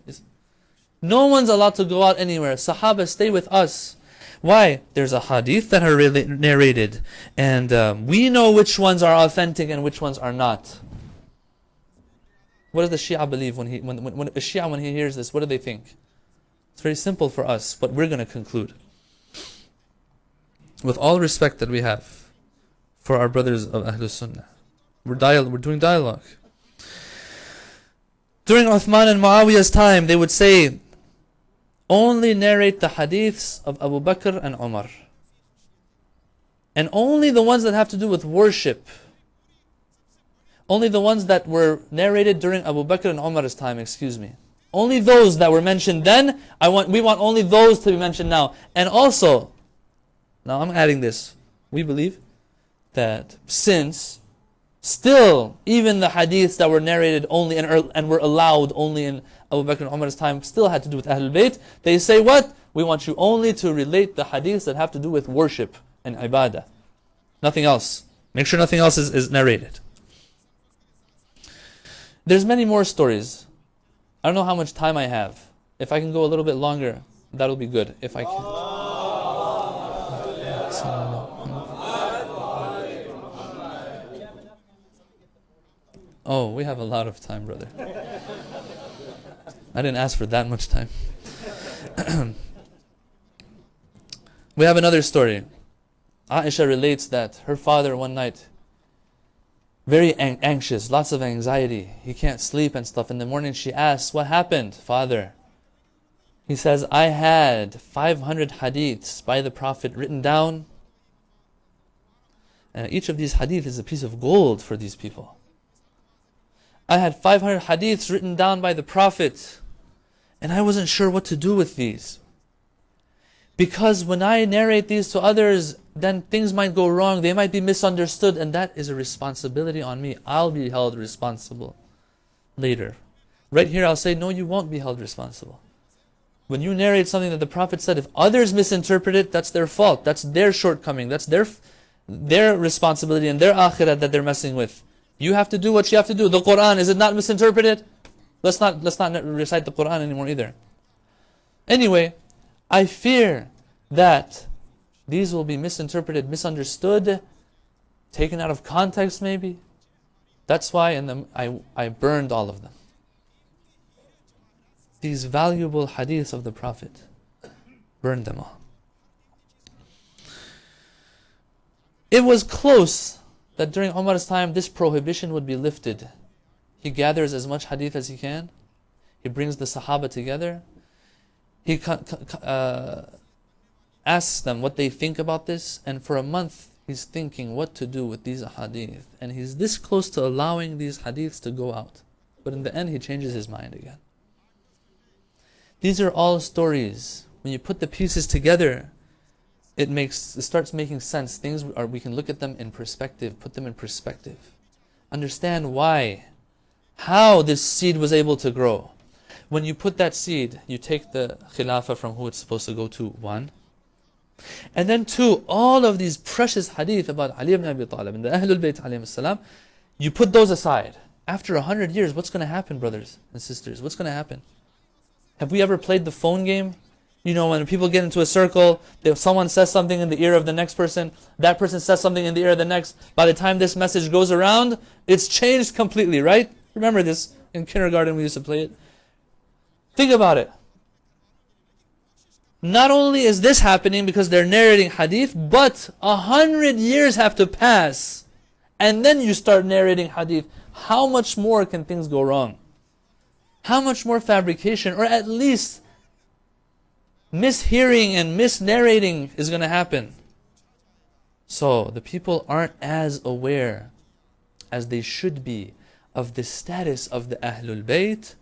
No one's allowed to go out anywhere. Sahaba, stay with us. Why? There's a hadith that are narrated, and we know which ones are authentic and which ones are not. What does the Shia believe when a Shia, when he hears this? What do they think? It's very simple for us, but we're going to conclude. With all respect that we have for our brothers of Ahlul Sunnah, we're doing dialogue. During Uthman and Muawiyah's time, they would say, only narrate the hadiths of Abu Bakr and Umar. And only the ones that have to do with worship. Only the ones that were narrated during Abu Bakr and Umar's time, Only those that were mentioned then, we want only those to be mentioned now. And also, now I'm adding this, we believe that since still, even the hadiths that were narrated only and were allowed only in Abu Bakr and Umar's time still had to do with Ahlul Bayt, they say what? We want you only to relate the hadiths that have to do with worship and ibadah. Nothing else. Make sure nothing else is narrated. There's many more stories. I don't know how much time I have. If I can go a little bit longer, that'll be good. If I can. Oh, we have a lot of time, brother. I didn't ask for that much time. We have another story. Aisha relates that her father one night, very anxious, lots of anxiety. He can't sleep and stuff. In the morning she asks, what happened, father? He says, I had 500 hadiths by the Prophet written down. And each of these hadith is a piece of gold for these people. I had 500 hadiths written down by the Prophet, and I wasn't sure what to do with these. Because when I narrate these to others, then things might go wrong, they might be misunderstood, and that is a responsibility on me. I'll be held responsible later. Right here I'll say, no, you won't be held responsible. When you narrate something that the Prophet said, if others misinterpret it, that's their fault, that's their shortcoming, that's their responsibility and their akhirah that they're messing with. You have to do what you have to do. The Quran, is it not misinterpreted? Let's not recite the Quran anymore either. Anyway, I fear that these will be misinterpreted, misunderstood, taken out of context maybe. That's why I burned all of them. These valuable hadiths of the Prophet, burned them all. It was close that during Umar's time this prohibition would be lifted. He gathers as much hadith as he can. He brings the Sahaba together. He asks them what they think about this, and for a month he's thinking what to do with these hadith. And he's this close to allowing these hadiths to go out. But in the end he changes his mind again. These are all stories. When you put the pieces together, it starts making sense. We can look at them in perspective, put them in perspective. Understand why, how this seed was able to grow. When you put that seed, you take the khilafah from who it's supposed to go to, 1. And then 2, all of these precious hadith about Ali ibn Abi Talib and the Ahlul Bayt alayhim salam, you put those aside. After 100 years, what's going to happen, brothers and sisters? What's going to happen? Have we ever played the phone game? You know, when people get into a circle, if someone says something in the ear of the next person, that person says something in the ear of the next, by the time this message goes around, it's changed completely, right? Remember this, in kindergarten we used to play it. Think about it. Not only is this happening because they're narrating hadith, but 100 years have to pass, and then you start narrating hadith. How much more can things go wrong? How much more fabrication, or at least mishearing and misnarrating is going to happen? So the people aren't as aware as they should be of the status of the Ahlul Bayt.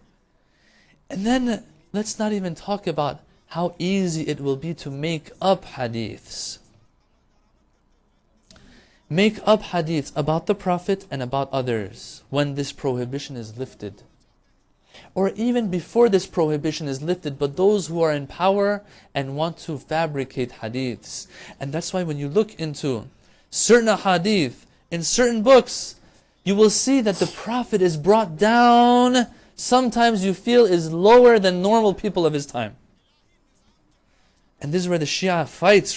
And then let's not even talk about how easy it will be to make up hadiths. Make up hadiths about the Prophet and about others when this prohibition is lifted. Or even before this prohibition is lifted, but those who are in power and want to fabricate hadiths. And that's why when you look into certain hadith in certain books, you will see that the Prophet is brought down, sometimes you feel is lower than normal people of his time. And this is where the Shia fights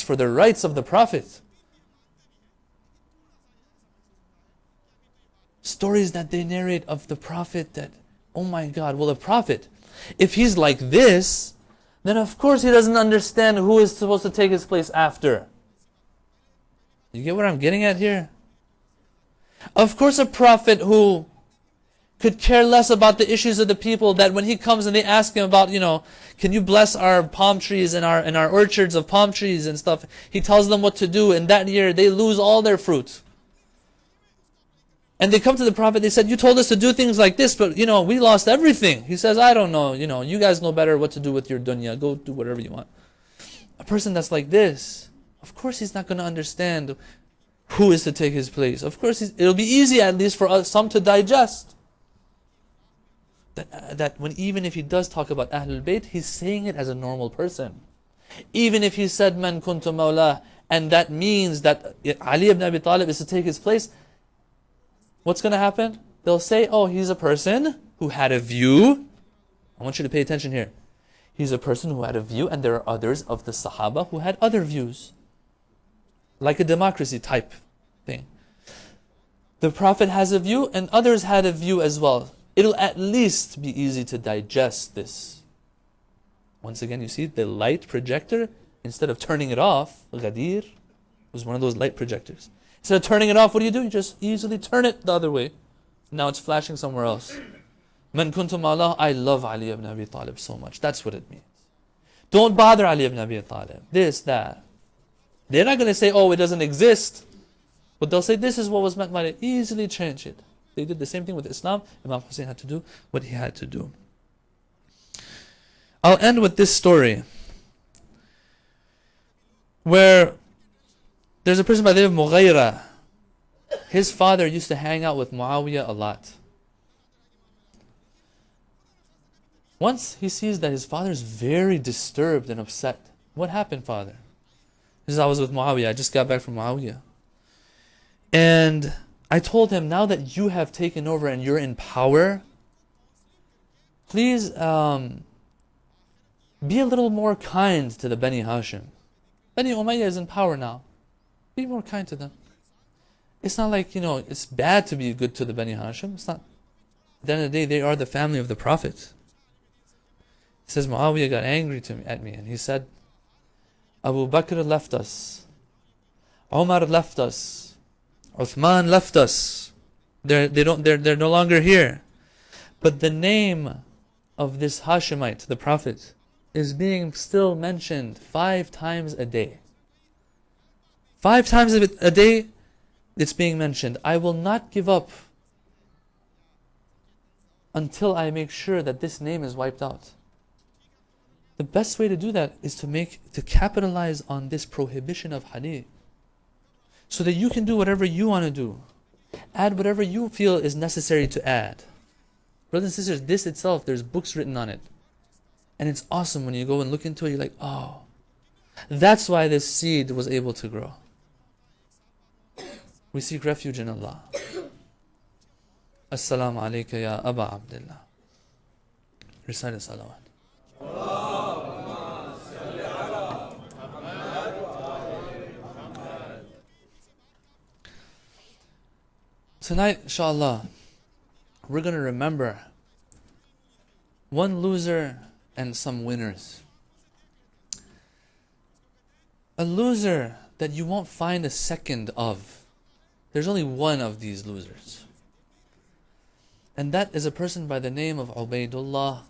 for the rights of the Prophet. Stories that they narrate of the Prophet that, oh my God, well, the Prophet, if he's like this, then of course he doesn't understand who is supposed to take his place after. You get what I'm getting at here? Of course a Prophet who could care less about the issues of the people, that when he comes and they ask him about, can you bless our palm trees and our orchards of palm trees and stuff, he tells them what to do, and that year they lose all their fruit. And they come to the Prophet, they said, you told us to do things like this, but we lost everything. He says, I don't know, you guys know better what to do with your dunya, go do whatever you want. A person that's like this, of course he's not going to understand who is to take his place. Of course it'll be easy at least for some to digest. That when even if he does talk about Ahlul Bayt, he's saying it as a normal person. Even if he said, Man kuntu mawlah, and that means that Ali ibn Abi Talib is to take his place, what's going to happen? They'll say, oh, he's a person who had a view. I want you to pay attention here. He's a person who had a view, and there are others of the Sahaba who had other views. Like a democracy type thing. The Prophet has a view, and others had a view as well. It'll at least be easy to digest this. Once again, you see the light projector, instead of turning it off, Ghadir was one of those light projectors. Instead of turning it off, what do? You just easily turn it the other way. Now it's flashing somewhere else. Man kuntum Allah, I love Ali ibn Abi Talib so much. That's what it means. Don't bother Ali ibn Abi Talib. This, that. They're not going to say, oh, it doesn't exist. But they'll say, this is what was meant by it. Easily change it. They did the same thing with Islam. Imam Hussein had to do what he had to do. I'll end with this story, where there's a person by the name of Mughayra. His father used to hang out with Muawiyah a lot. Once he sees that his father is very disturbed and upset. What happened, father? He says, I was with Muawiyah. I just got back from Muawiyah. And I told him, now that you have taken over and you're in power, please be a little more kind to the Bani Hashim. Bani Umayyah is in power now. Be more kind to them. It's not like, it's bad to be good to the Bani Hashim. It's not. At the end of the day, they are the family of the Prophet. He says, Muawiyah got angry at me, and he said, Abu Bakr left us. Umar left us. Uthman left us. They're no longer here. But the name of this Hashemite, the Prophet, is being still mentioned 5 times a day. 5 times a day it's being mentioned. I will not give up until I make sure that this name is wiped out. The best way to do that is to capitalize on this prohibition of hadith, so that you can do whatever you want to do. Add whatever you feel is necessary to add. Brothers and sisters, this itself, there's books written on it. And it's awesome when you go and look into it, you're like, oh, that's why this seed was able to grow. We seek refuge in Allah. Assalamu alayka ya Aba Abdullah. Recite a salawat. Tonight, inshallah, we're going to remember one loser and some winners. A loser that you won't find a second of. There's only one of these losers. And that is a person by the name of Ubaydullah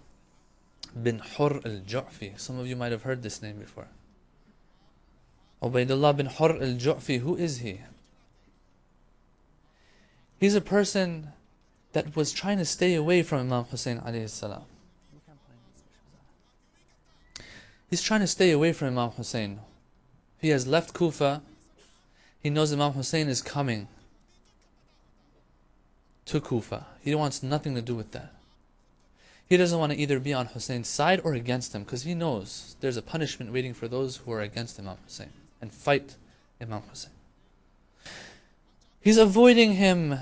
bin Hur al-Ju'fi. Some of you might have heard this name before. Ubaydullah bin Hur al-Ju'fi, who is he? He's a person that was trying to stay away from Imam Hussein alayhi salam. He's trying to stay away from Imam Hussein. He has left Kufa. He knows Imam Hussein is coming to Kufa. He wants nothing to do with that. He doesn't want to either be on Hussein's side or against him, because he knows there's a punishment waiting for those who are against Imam Hussein and fight Imam Hussein. He's avoiding him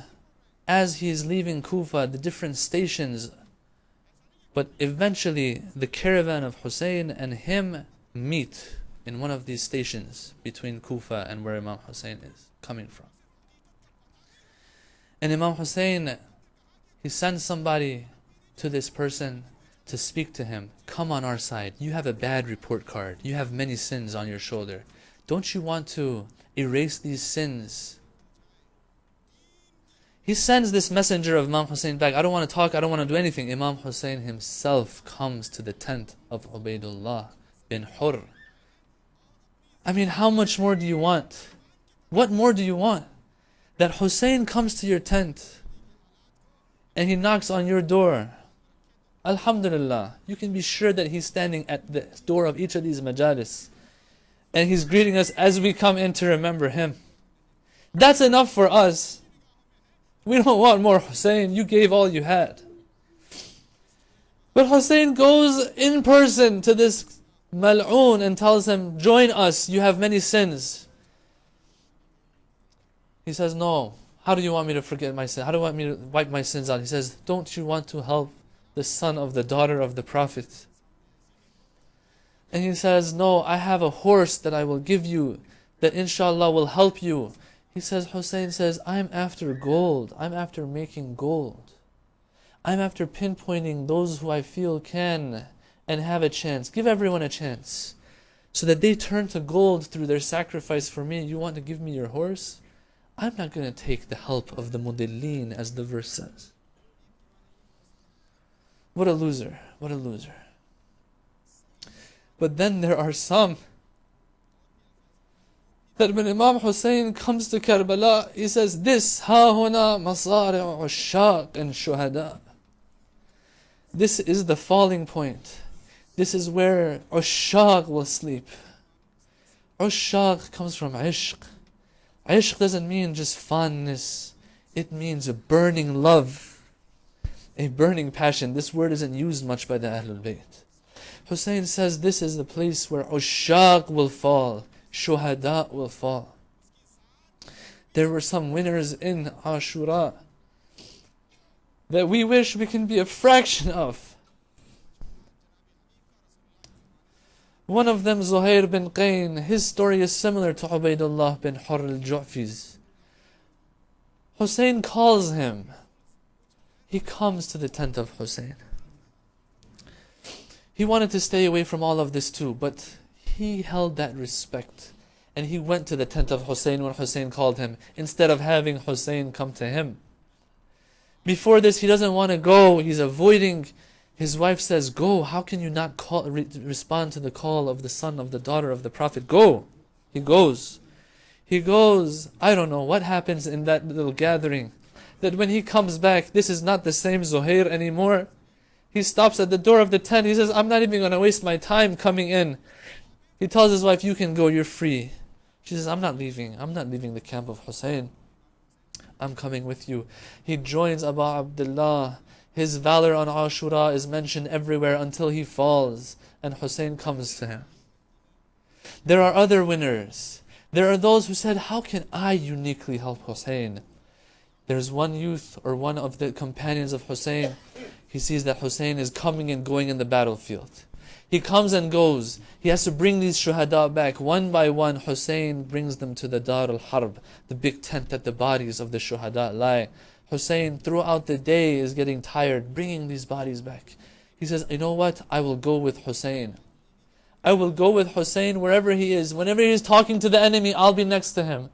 as he's leaving Kufa, the different stations. But eventually the caravan of Hussein and him meet in one of these stations between Kufa and where Imam Hussein is coming from. And Imam Hussein, he sends somebody to this person to speak to him. Come on our side. You have a bad report card. You have many sins on your shoulder. Don't you want to erase these sins? He sends this messenger of Imam Hussein back. I don't want to talk. I don't want to do anything. Imam Hussein himself comes to the tent of Ubaydullah bin Hur. I mean, how much more do you want? What more do you want? That Hussein comes to your tent and he knocks on your door. Alhamdulillah, you can be sure that he's standing at the door of each of these majalis and he's greeting us as we come in to remember him. That's enough for us. We don't want more Hussein. You gave all you had. But Hussein goes in person to this mal'oon and tells him, join us, you have many sins. He says, no. How do you want me to forget my sin? How do you want me to wipe my sins out? He says, don't you want to help the son of the daughter of the Prophet? And he says, no, I have a horse that I will give you that inshallah will help you. He says, Hussein says, I'm after gold. I'm after making gold. I'm after pinpointing those who I feel can and have a chance. Give everyone a chance so that they turn to gold through their sacrifice for me. You want to give me your horse? I'm not going to take the help of the mudillin, as the verse says. What a loser. What a loser. But then there are some that when Imam Hussein comes to Karbala, he says, this ha huna masari' ushaq and shuhada. This is the falling point. This is where ushaq will sleep. Ushaq comes from ishq. Ishq doesn't mean just fondness. It means a burning love, a burning passion. This word isn't used much by the Ahlul Bayt. Hussein says this is the place where ushaq will fall, shuhada will fall. There were some winners in Ashura that we wish we can be a fraction of. One of them, Zuhair bin Qayn, his story is similar to Ubaydullah bin Hur al-Ju'fi's. Hussein calls him. He comes to the tent of Hussein. He wanted to stay away from all of this too, but he held that respect. And he went to the tent of Hussein when Hussein called him, instead of having Hussein come to him. Before this, he doesn't want to go. He's avoiding. His wife says, go. How can you not respond to the call of the son of the daughter of the Prophet? Go. He goes. He goes. I don't know what happens in that little gathering, that when he comes back, this is not the same Zuhair anymore. He stops at the door of the tent. He says, I'm not even going to waste my time coming in. He tells his wife, you can go, you're free. She says, I'm not leaving. I'm not leaving the camp of Hussein. I'm coming with you. He joins Abu Abdullah. His valor on Ashura is mentioned everywhere until he falls and Hussein comes to him. There are other winners. There are those who said, how can I uniquely help Hussein? There's one youth or one of the companions of Hussein. He sees that Hussein is coming and going in the battlefield. He comes and goes. He has to bring these shuhada back. One by one, Hussein brings them to the Dar al-Harb, the big tent that the bodies of the shuhada lie. Hussein, throughout the day, is getting tired bringing these bodies back. He says, you know what? I will go with Hussein. I will go with Hussein wherever he is. Whenever he is talking to the enemy, I'll be next to him.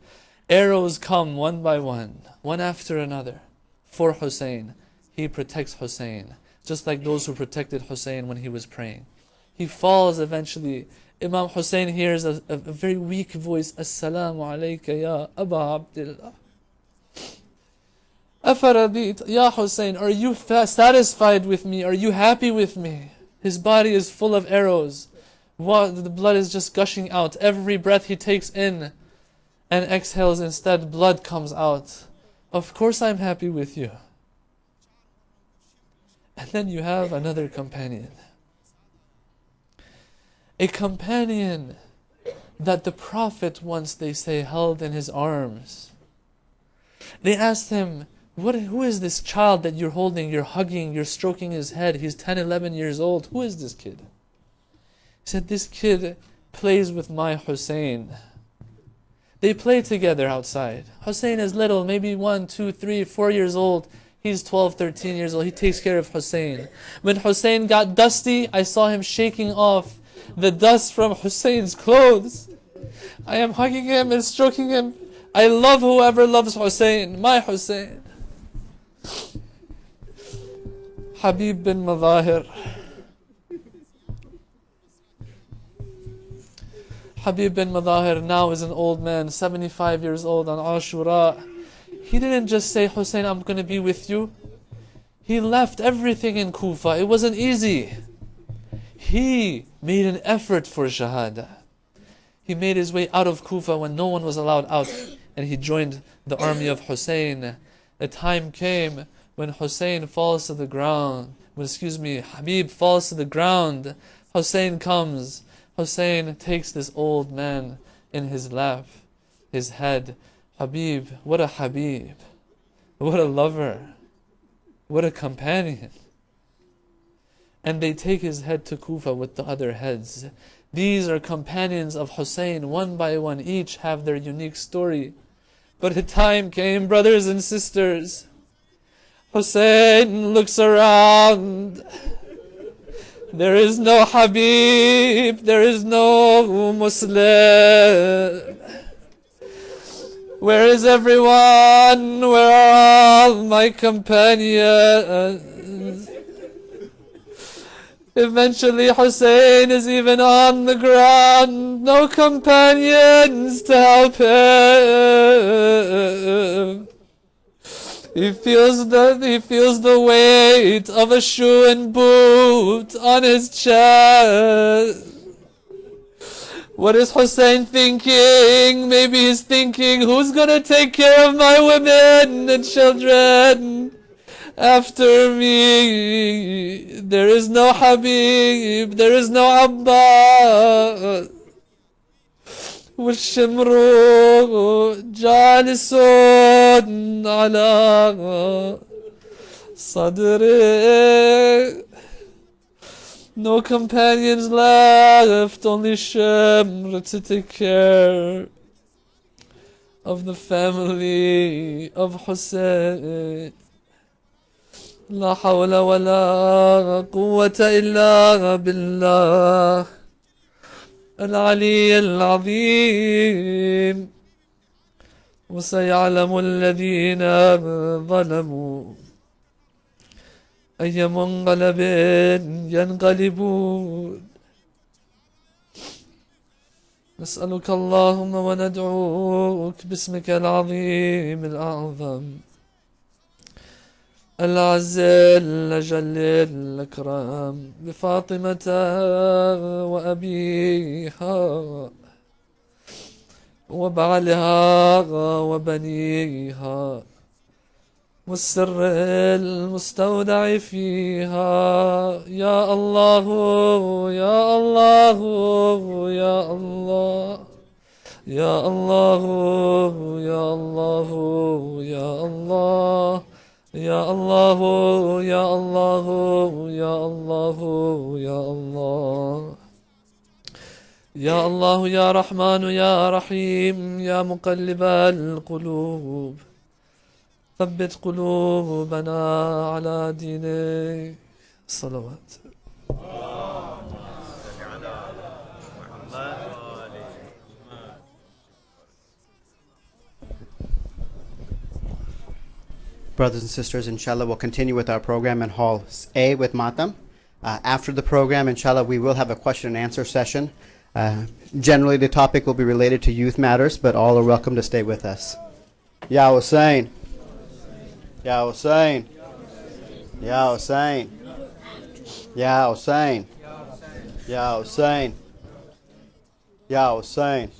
Arrows come one by one after another, for Hussein. He protects Hussein, just like those who protected Hussein when he was praying. He falls eventually. Imam Hussein hears a very weak voice, Assalamu alayka ya Aba Abdullah. Afaradit, Ya Hussein, are you satisfied with me? Are you happy with me? His body is full of arrows. The blood is just gushing out. Every breath he takes in and exhales, instead blood comes out. Of course I'm happy with you. And then you have another companion. A companion that the Prophet once, they say, held in his arms. They asked him, who is this child that you're holding, you're hugging, you're stroking his head? He's 10, 11 years old. Who is this kid? He said, this kid plays with my Hussein. They play together outside. Hussein is little, maybe 1, 2, 3, 4 years old. He's 12, 13 years old. He takes care of Hussein. When Hussein got dusty, I saw him shaking off the dust from Hussein's clothes. I am hugging him and stroking him. I love whoever loves Hussein, my Hussein. Habib bin Madahir. Habib bin Madahir now is an old man, 75 years old on Ashura. He didn't just say, Hussein, I'm going to be with you. He left everything in Kufa. It wasn't easy. He made an effort for Shahada. He made his way out of Kufa when no one was allowed out, and he joined the army of Hussein. The time came when Hussein falls to the ground. Habib falls to the ground. Hussein comes. Hussein takes this old man in his lap, his head. Habib, what a Habib. What a lover. What a companion. And they take his head to Kufa with the other heads. These are companions of Hussein, one by one. Each have their unique story. But a time came, brothers and sisters. Hussein looks around. There is no Habib. There is no Muslim. Where is everyone? Where are all my companions? Eventually Hussein is even on the ground. No companions to help him. He feels the weight of a shoe and boot on his chest. What is Hussein thinking? Maybe he's thinking, who's gonna take care of my women and children after me? There is no Habib, there is no Abbas. والشمر جالس على صدره. No companions left, only Shamr to take care of the family of Hussein. لا حول ولا قوة إلا بالله العلي العظيم. وسيعلم الذين ظلموا أي منقلب ينقلبون. نسألك اللهم وندعوك باسمك العظيم الأعظم العز الأجل الأكرم بفاطمة وأبيها وبعلها وبنيها والسر المستودع فيها. يا الله يا الله يا الله يا الله يا الله يا الله يا الله يا الله يا الله يا الله يا الله يا رحمن يا رحيم يا مقلب القلوب ثبت قلوبنا على دينك. صلوات. Brothers and sisters, inshallah, we'll continue with our program in Hall A with Matam. After the program, inshallah, we will have a question and answer session. Generally, the topic will be related to youth matters, but all are welcome to stay with us. Ya Hussein. Ya Hussein. Ya Hussein. Ya Hussein. Ya Hussein. Ya Hussein.